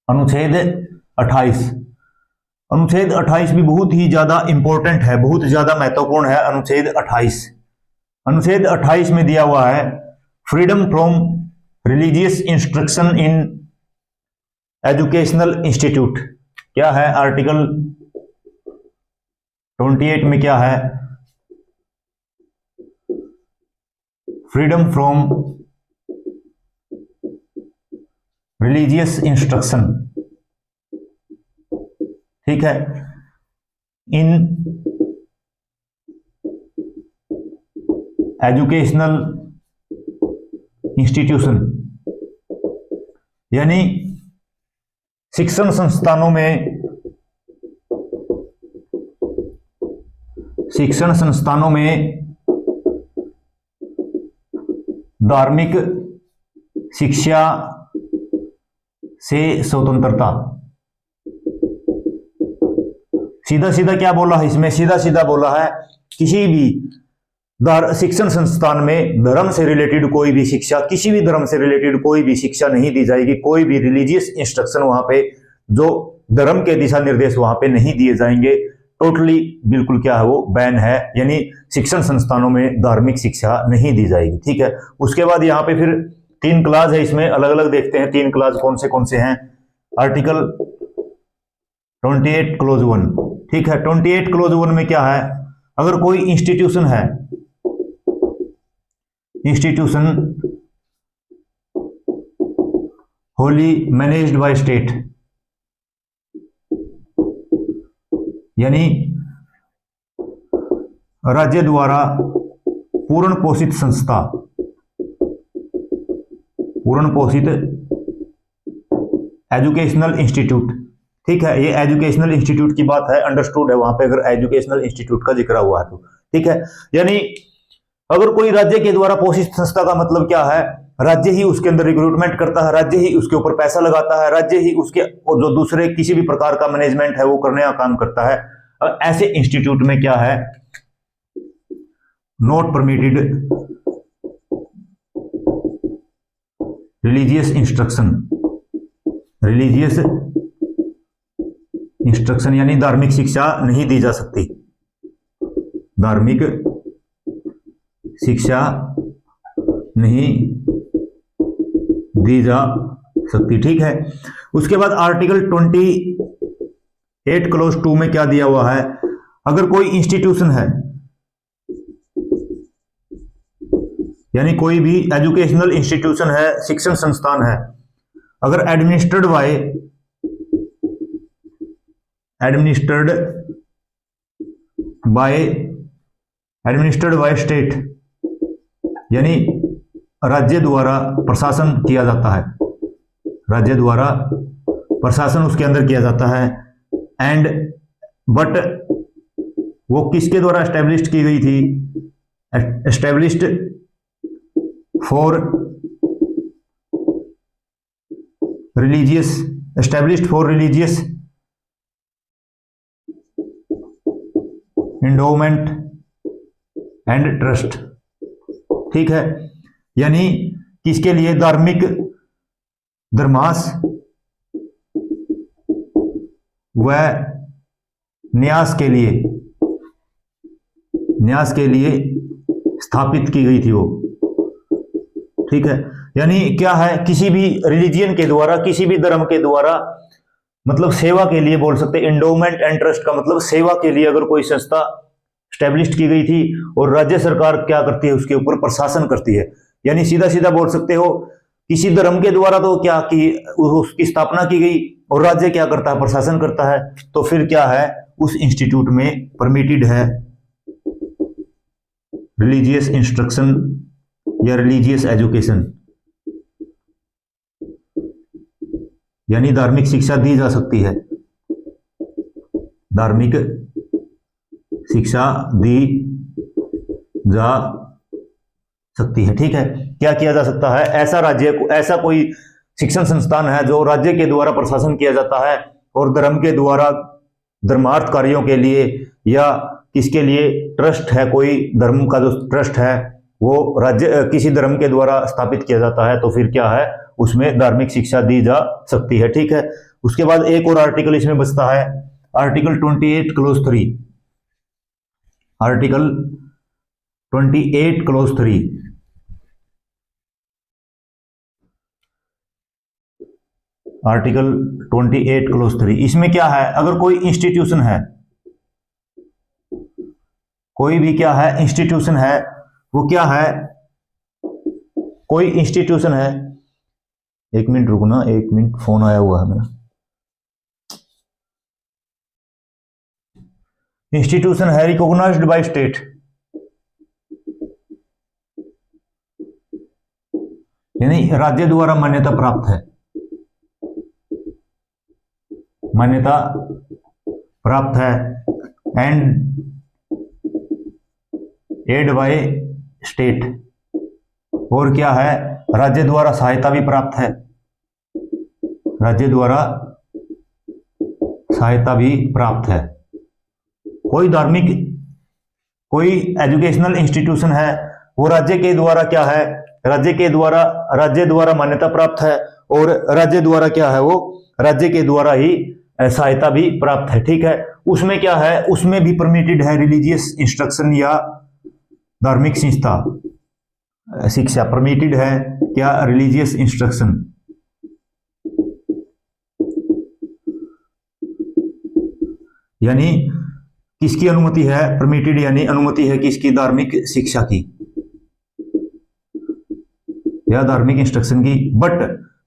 अनुच्छेद 28। अनुच्छेद 28 भी बहुत ही ज्यादा इंपॉर्टेंट है, बहुत ज्यादा महत्वपूर्ण है। अनुच्छेद 28 में दिया हुआ है, freedom from religious instruction in educational institute. क्या है आर्टिकल 28 में, क्या है, फ्रीडम फ्रॉम रिलीजियस इंस्ट्रक्शन। ठीक है, इन एजुकेशनल इंस्टीट्यूशन, यानी शिक्षण संस्थानों में धार्मिक शिक्षा से स्वतंत्रता। सीधा सीधा क्या बोला है इसमें, सीधा सीधा बोला है किसी भी शिक्षण संस्थान में धर्म से रिलेटेड कोई भी शिक्षा, किसी भी धर्म से रिलेटेड कोई भी शिक्षा नहीं दी जाएगी, कोई भी रिलीजियस इंस्ट्रक्शन वहां पे, जो धर्म के दिशा निर्देश वहां पे नहीं दिए जाएंगे। टोटली बिल्कुल क्या है, वो बैन है, यानी शिक्षण संस्थानों में धार्मिक शिक्षा नहीं दी जाएगी। ठीक है, उसके बाद यहाँ पे फिर 3 क्लास है, इसमें अलग अलग देखते हैं 3 क्लास कौन से हैं। Article 28 close 1। ठीक है, 28 क्लोज 1 में क्या है, अगर कोई इंस्टीट्यूशन है, institution Holi managed by state, यानी राज्य द्वारा पूर्ण पोषित संस्था, पूर्ण पोषित एजुकेशनल इंस्टीट्यूट। ठीक है, ये एजुकेशनल इंस्टीट्यूट की बात है, अंडरस्टूड है वहां पे अगर एजुकेशनल इंस्टीट्यूट का जिक्र हुआ है तो। ठीक है, यानी अगर कोई राज्य के द्वारा पोषित संस्था का मतलब क्या है, राज्य ही उसके अंदर रिक्रूटमेंट करता है, राज्य ही उसके ऊपर पैसा लगाता है, राज्य ही उसके जो दूसरे किसी भी प्रकार का मैनेजमेंट है वो करने का काम करता है। ऐसे इंस्टीट्यूट में क्या है, not permitted religious instruction, religious instruction यानी धार्मिक शिक्षा नहीं दी जा सकती, धार्मिक शिक्षा नहीं दी जा सकती। ठीक है, उसके बाद आर्टिकल 28 क्लोज 2 में क्या दिया हुआ है, अगर कोई इंस्टीट्यूशन है यानी कोई भी एजुकेशनल इंस्टीट्यूशन है, शिक्षण संस्थान है, अगर एडमिनिस्ट्रेड बाय स्टेट, यानी राज्य द्वारा प्रशासन किया जाता है, राज्य द्वारा प्रशासन उसके अंदर किया जाता है, एंड बट वो किसके द्वारा एस्टेब्लिश की गई थी, established for religious endowment and trust. ठीक है, यानी किसके लिए, धार्मिक धर्मास व न्यास के लिए स्थापित की गई थी वो। ठीक है, यानी क्या है, किसी भी रिलीजियन के द्वारा, किसी भी धर्म के द्वारा, मतलब सेवा के लिए बोल सकते हैं। एंडोमेंट एंड ट्रस्ट का मतलब सेवा के लिए अगर कोई संस्था स्टैब्लिश की गई थी और राज्य सरकार क्या करती है, उसके ऊपर प्रशासन करती है। यानी सीधा सीधा बोल सकते हो, किसी धर्म के द्वारा तो क्या कि उसकी स्थापना की गई और राज्य क्या करता है, प्रशासन करता है। तो फिर क्या है, उस इंस्टीट्यूट में परमिटेड है रिलीजियस इंस्ट्रक्शन या रिलीजियस एजुकेशन, यानी धार्मिक शिक्षा दी जा सकती है, धार्मिक शिक्षा दी जा सकती है। ठीक है, क्या किया जा सकता है, ऐसा कोई शिक्षण संस्थान है जो राज्य के द्वारा प्रशासन किया जाता है और धर्म के द्वारा धर्मार्थ कार्यों के लिए या किसके लिए ट्रस्ट है, कोई धर्म का जो ट्रस्ट है वो राज्य किसी धर्म के द्वारा स्थापित किया जाता है, तो फिर क्या है, उसमें धार्मिक शिक्षा दी जा सकती है। ठीक है, उसके बाद एक और आर्टिकल इसमें बचता है, article 28 close 3, article 28 close 3। Article 28 close 3, इसमें क्या है, अगर कोई इंस्टीट्यूशन है, कोई भी क्या है इंस्टीट्यूशन है, वो क्या है, कोई इंस्टीट्यूशन है, एक मिनट रुकना, एक मिनट, फोन आया हुआ है मेरा। इंस्टीट्यूशन है रिकॉग्नाइज्ड बाय स्टेट, यानी राज्य द्वारा मान्यता प्राप्त है, मान्यता प्राप्त है, एंड एड बाय स्टेट, और क्या है, राज्य द्वारा सहायता भी प्राप्त है, राज्य द्वारा सहायता भी प्राप्त है। कोई धार्मिक, कोई एजुकेशनल इंस्टीट्यूशन है, वो राज्य के द्वारा क्या है, राज्य द्वारा मान्यता प्राप्त है और राज्य द्वारा क्या है, वो राज्य के द्वारा ही सहायता भी प्राप्त है। ठीक है, उसमें क्या है, उसमें भी परमिटेड है रिलीजियस इंस्ट्रक्शन या धार्मिक शिक्षा परमिटेड है, क्या, रिलीजियस इंस्ट्रक्शन। यानी किसकी अनुमति है, परमिटेड यानी अनुमति है किसकी, धार्मिक शिक्षा की। या धार्मिक इंस्ट्रक्शन की, बट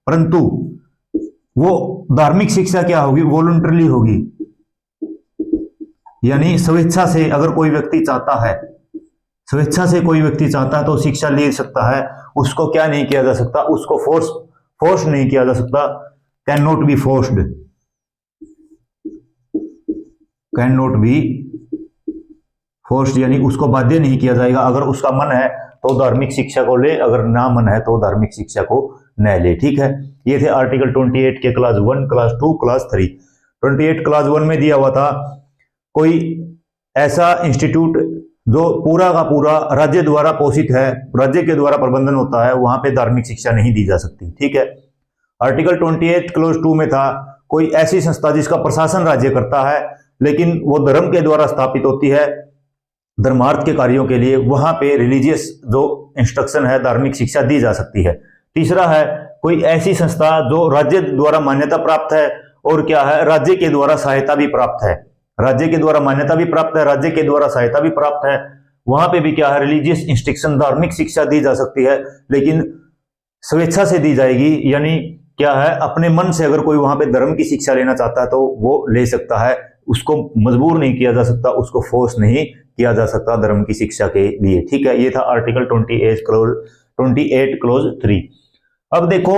परंतु वो धार्मिक शिक्षा क्या होगी, वॉलंटरली होगी, यानी स्वेच्छा से अगर कोई व्यक्ति चाहता है, स्वेच्छा से कोई व्यक्ति चाहता है तो शिक्षा ले सकता है, उसको क्या नहीं किया जा सकता, उसको फोर्स नहीं किया जा सकता, can not be forced, can not be forced, यानी उसको बाध्य नहीं किया जाएगा। अगर उसका मन है तो धार्मिक शिक्षा को ले, अगर ना मन है तो धार्मिक शिक्षा को न ले। ठीक है, ये थे आर्टिकल 28 के क्लास 1, क्लास 2, क्लास 3। 28 क्लास 1 में दिया हुआ था कोई ऐसा इंस्टीट्यूट जो पूरा का पूरा राज्य द्वारा पोषित है, राज्य के द्वारा प्रबंधन होता है, वहां पे धार्मिक शिक्षा नहीं दी जा सकती। ठीक है। आर्टिकल 28 क्लास 2 में था कोई ऐसी संस्था जिसका प्रशासन राज्य करता है लेकिन वो धर्म के द्वारा स्थापित होती है धर्मार्थ के कार्यों के लिए, वहां पे रिलीजियस जो इंस्ट्रक्शन है, धार्मिक शिक्षा दी जा सकती है। तीसरा है कोई ऐसी संस्था जो राज्य द्वारा मान्यता प्राप्त है और क्या है, राज्य के द्वारा सहायता भी प्राप्त है, राज्य के द्वारा मान्यता भी प्राप्त है, राज्य के द्वारा सहायता भी प्राप्त है, वहां पे भी क्या है, रिलीजियस इंस्ट्रक्शन, धार्मिक शिक्षा दी जा सकती है, लेकिन स्वेच्छा से दी जाएगी, यानी क्या है, अपने मन से अगर कोई वहां पे धर्म की शिक्षा लेना चाहता है तो वो ले सकता है, उसको मजबूर नहीं किया जा सकता, उसको फोर्स नहीं किया जा सकता धर्म की शिक्षा के लिए। ठीक है, ये था आर्टिकल 28 क्लोज 3। अब देखो,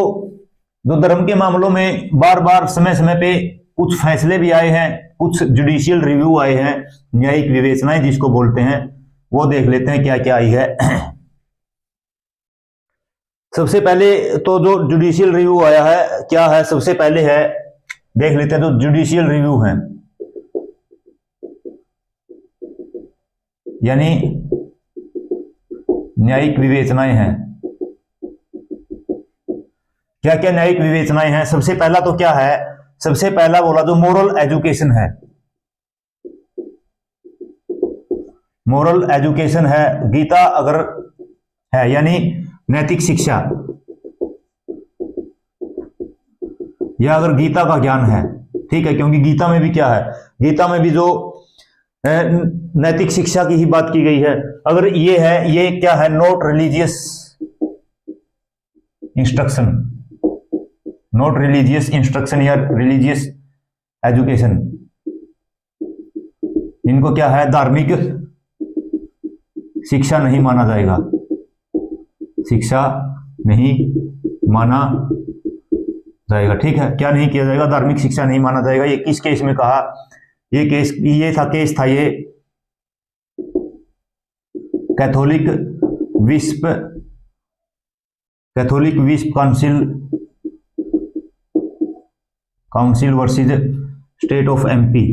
जो धर्म के मामलों में बार बार समय समय पे कुछ फैसले भी आए हैं, कुछ जुडिशियल रिव्यू आए हैं, न्यायिक विवेचनाएं जिसको बोलते हैं, वो देख लेते हैं क्या क्या आई है। सबसे पहले तो जो जुडिशियल रिव्यू आया है क्या है, सबसे पहले है, देख लेते हैं जो जुडिशियल रिव्यू है, यानी न्यायिक विवेचनाएं हैं। क्या क्या न्यायिक विवेचनाएं हैं? सबसे पहला तो क्या है, सबसे पहला बोला जो मोरल एजुकेशन है, मोरल एजुकेशन है, गीता अगर है यानी नैतिक शिक्षा, या अगर गीता का ज्ञान है, ठीक है, क्योंकि गीता में भी क्या है, गीता में भी जो नैतिक शिक्षा की ही बात की गई है, अगर ये है, ये क्या है, not religious instruction, not religious instruction या रिलीजियस एजुकेशन, इनको क्या है, धार्मिक शिक्षा नहीं माना जाएगा, शिक्षा नहीं माना जाएगा। ठीक है, क्या नहीं किया जाएगा, धार्मिक शिक्षा नहीं माना जाएगा। ये किस केस में कहा, ये केस, ये था केस था ये कैथोलिक विश्व council versus State of MP.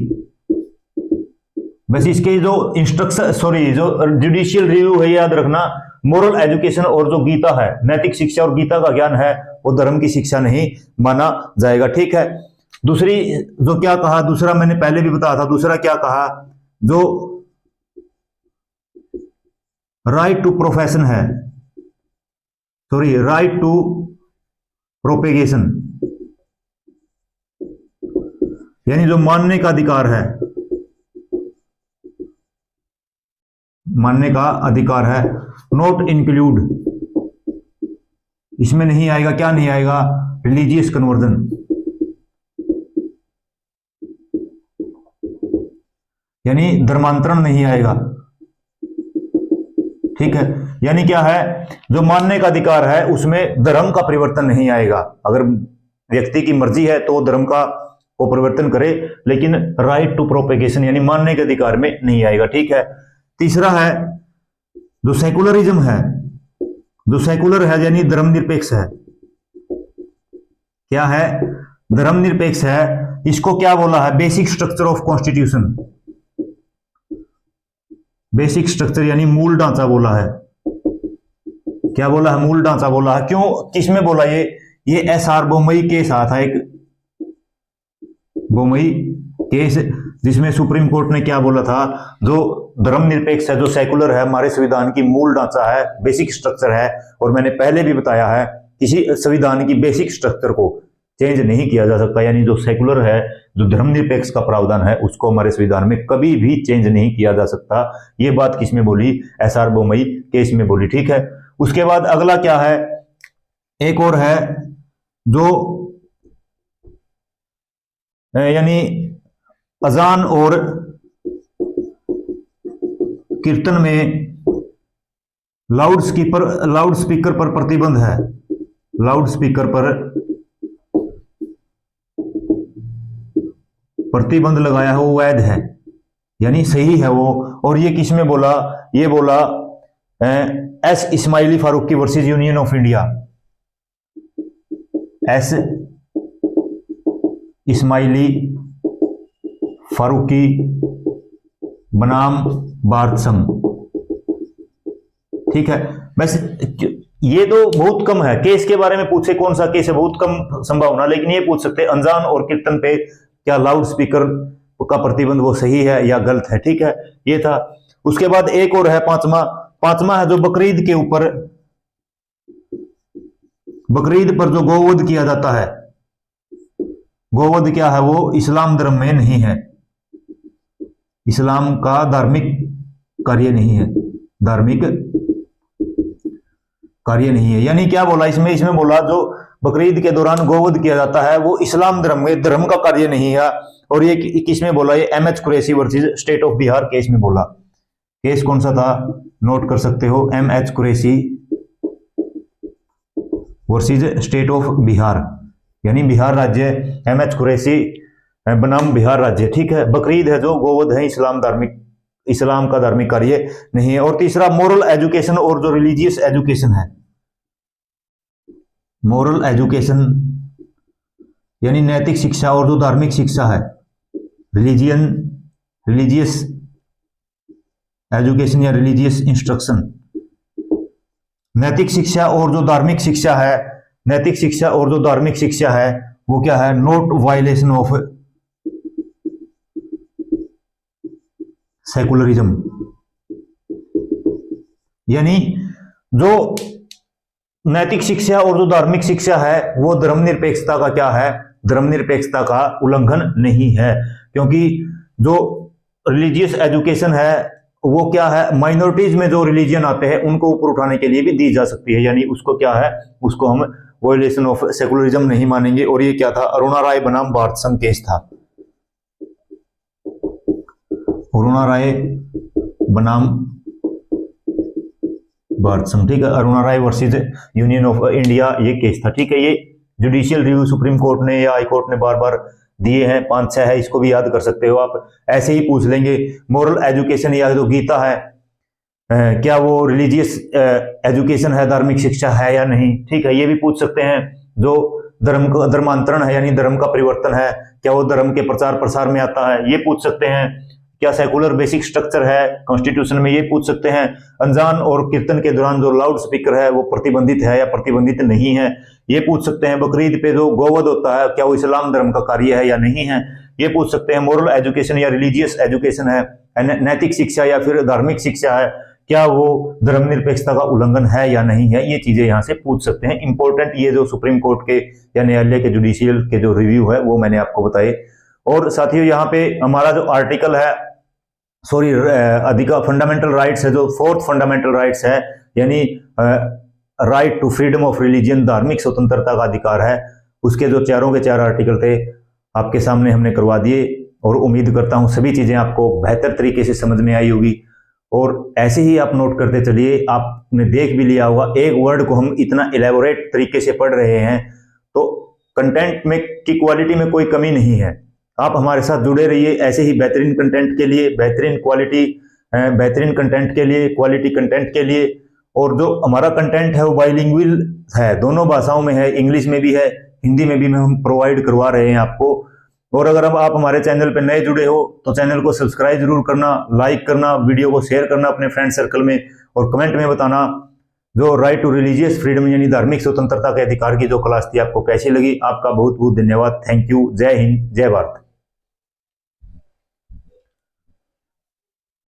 बस इसके जो इंस्ट्रक्शन, सॉरी, जो जुडिशियल रिव्यू है, याद रखना, मोरल एजुकेशन और जो गीता है, नैतिक शिक्षा और गीता का ज्ञान है, वो धर्म की शिक्षा नहीं माना जाएगा। ठीक है, दूसरी जो क्या कहा, दूसरा मैंने पहले भी बताया था, दूसरा क्या कहा, जो राइट टू प्रोफेशन है, सॉरी, राइट टू प्रोपेगेशन, यानी जो मानने का अधिकार है, मानने का अधिकार है, नॉट इंक्लूड, इसमें नहीं आएगा, क्या नहीं आएगा, रिलीजियस कन्वर्जन, यानी धर्मांतरण नहीं आएगा। ठीक है, यानी क्या है, जो मानने का अधिकार है उसमें धर्म का परिवर्तन नहीं आएगा, अगर व्यक्ति की मर्जी है तो धर्म का को परिवर्तन करे, लेकिन राइट टू प्रोपेगेशन यानी मानने के अधिकार में नहीं आएगा। ठीक है, तीसरा है जो सेकुलरिज्म है, जो सेकुलर है यानी धर्मनिरपेक्ष है, क्या है, धर्मनिरपेक्ष है, इसको क्या बोला है, basic structure of constitution, basic structure यानी मूल ढांचा बोला है, क्या बोला है, मूल ढांचा बोला है। क्यों, किसमें बोला, ये एसआर बोमई केस आया था, एक बोमई केस जिसमें सुप्रीम कोर्ट ने क्या बोला था, जो धर्मनिरपेक्ष है, जो सेकुलर है, हमारे संविधान की मूल ढांचा है, बेसिक स्ट्रक्चर है, और मैंने पहले भी बताया है किसी संविधान की बेसिक स्ट्रक्चर को चेंज नहीं किया जा सकता, यानी जो सेकुलर है, जो धर्मनिरपेक्ष का प्रावधान है, उसको हमारे संविधान में कभी भी चेंज नहीं किया जा सकता। ये बात किसमें बोली, एसआर बोमई केस में बोली। ठीक है, उसके बाद अगला क्या है, एक और है जो यानी अजान और कीर्तन में लाउड स्पीकर पर प्रतिबंध है। लाउड स्पीकर पर प्रतिबंध लगाया हो वैध है, यानी सही है वो। और ये किस में बोला? ये बोला S Ismaili Faruqui versus Union of India. S Ismaili Faruqui बनाम भारत संघ। ठीक है, बस ये तो बहुत कम है। केस के बारे में पूछे कौन सा केस है, बहुत कम संभावना, लेकिन ये पूछ सकते हैं अजान और कीर्तन पे क्या लाउड स्पीकर का प्रतिबंध वो सही है या गलत है। ठीक है, ये था। उसके बाद एक और है पांचवा है जो बकरीद के ऊपर, बकरीद पर जो गोवध किया जाता है, गोवध क्या है? वो इस्लाम धर्म में नहीं है, इस्लाम का धार्मिक कार्य नहीं है, धार्मिक कार्य नहीं है। यानी क्या बोला इसमें बोला जो बकरीद के दौरान गोवध किया जाता है वो इस्लाम धर्म का कार्य नहीं है। और ये किसमें बोला? ये MH Qureshi versus State of Bihar case में बोला। केस कौन सा था? नोट कर सकते हो, MH Qureshi versus State of Bihar, यानी बिहार राज्य, एमएच कुरैशी बनाम बिहार राज्य। ठीक है, बकरीद है जो गोवध है, इस्लाम का धार्मिक कार्य नहीं है। और तीसरा मोरल एजुकेशन और जो रिलीजियस एजुकेशन है, मोरल एजुकेशन यानी नैतिक शिक्षा और जो धार्मिक शिक्षा है, रिलीजियस एजुकेशन या रिलीजियस इंस्ट्रक्शन। नैतिक शिक्षा और जो धार्मिक शिक्षा है, नैतिक शिक्षा और जो धार्मिक शिक्षा है वो क्या है? नॉट वायलेशन ऑफ सेकुलरिज्म, यानी जो नैतिक शिक्षा और जो धार्मिक शिक्षा है वो धर्मनिरपेक्षता का क्या है? धर्मनिरपेक्षता का उल्लंघन नहीं है। क्योंकि जो रिलीजियस एजुकेशन है वो क्या है? माइनॉरिटीज में जो रिलीजियन आते हैं उनको ऊपर उठाने के लिए भी दी जा सकती है, यानी उसको क्या है? उसको हम वायलेशन ऑफ सेकुलरिज्म नहीं मानेंगे। और ये क्या था? अरुणा राय बनाम भारत संघ केस था, अरुणा राय बनाम भारत संघ। ठीक है, अरुणा राय वर्सेस यूनियन ऑफ इंडिया ये केस था। ठीक है, ये जुडिशियल रिव्यू सुप्रीम कोर्ट ने या हाई कोर्ट ने बार बार दिए हैं, 5-6 है, इसको भी याद कर सकते हो आप। ऐसे ही पूछ लेंगे मोरल एजुकेशन या जो गीता है क्या वो रिलीजियस एजुकेशन है, धार्मिक शिक्षा है या नहीं। ठीक है, ये भी पूछ सकते हैं। जो धर्मांतरण है यानी धर्म का परिवर्तन है, क्या वो धर्म के प्रचार प्रसार में आता है, ये पूछ सकते हैं। क्या सेकुलर बेसिक स्ट्रक्चर है कॉन्स्टिट्यूशन में, ये पूछ सकते हैं। अजान और कीर्तन के दौरान जो लाउड स्पीकर है वो प्रतिबंधित है या प्रतिबंधित नहीं है, ये पूछ सकते हैं। बकरीद पे जो गोवध होता है क्या वो इस्लाम धर्म का कार्य है या नहीं है, ये पूछ सकते हैं। मोरल एजुकेशन या रिलीजियस एजुकेशन है, नैतिक शिक्षा या फिर धार्मिक शिक्षा है, क्या वो धर्मनिरपेक्षता का उल्लंघन है या नहीं है, ये चीजें यहाँ से पूछ सकते हैं। इंपॉर्टेंट ये जो सुप्रीम कोर्ट के या न्यायालय के जुडिशियल के जो रिव्यू है वो मैंने आपको बताए। और साथियों यहाँ पे हमारा जो आर्टिकल है फंडामेंटल राइट्स है, जो 4th फंडामेंटल राइट्स है, यानी right to freedom of religion, धार्मिक स्वतंत्रता का अधिकार है, उसके जो चारों के 4 आर्टिकल थे आपके सामने हमने करवा दिए। और उम्मीद करता हूं सभी चीजें आपको बेहतर तरीके से समझ में आई होगी। और ऐसे ही आप नोट करते चलिए, आपने देख भी लिया होगा एक वर्ड को हम इतना इलेबोरेट तरीके से पढ़ रहे हैं तो कंटेंट में की क्वालिटी में कोई कमी नहीं है। आप हमारे साथ जुड़े रहिए ऐसे ही बेहतरीन कंटेंट के लिए, बेहतरीन कंटेंट के लिए, क्वालिटी कंटेंट के लिए। और जो हमारा कंटेंट है वो बाइलिंगुअल है, दोनों भाषाओं में है, इंग्लिश में भी है, हिंदी में भी हम प्रोवाइड करवा रहे हैं आपको। और अगर अब आप हमारे चैनल पर नए जुड़े हो तो चैनल को सब्सक्राइब जरूर करना, लाइक करना, वीडियो को शेयर करना अपने फ्रेंड सर्कल में, और कमेंट में बताना जो राइट टू रिलीजियस फ्रीडम यानी धार्मिक स्वतंत्रता के अधिकार की जो क्लास थी आपको कैसी लगी। आपका बहुत बहुत धन्यवाद। Thank you. जय हिंद, जय भारत।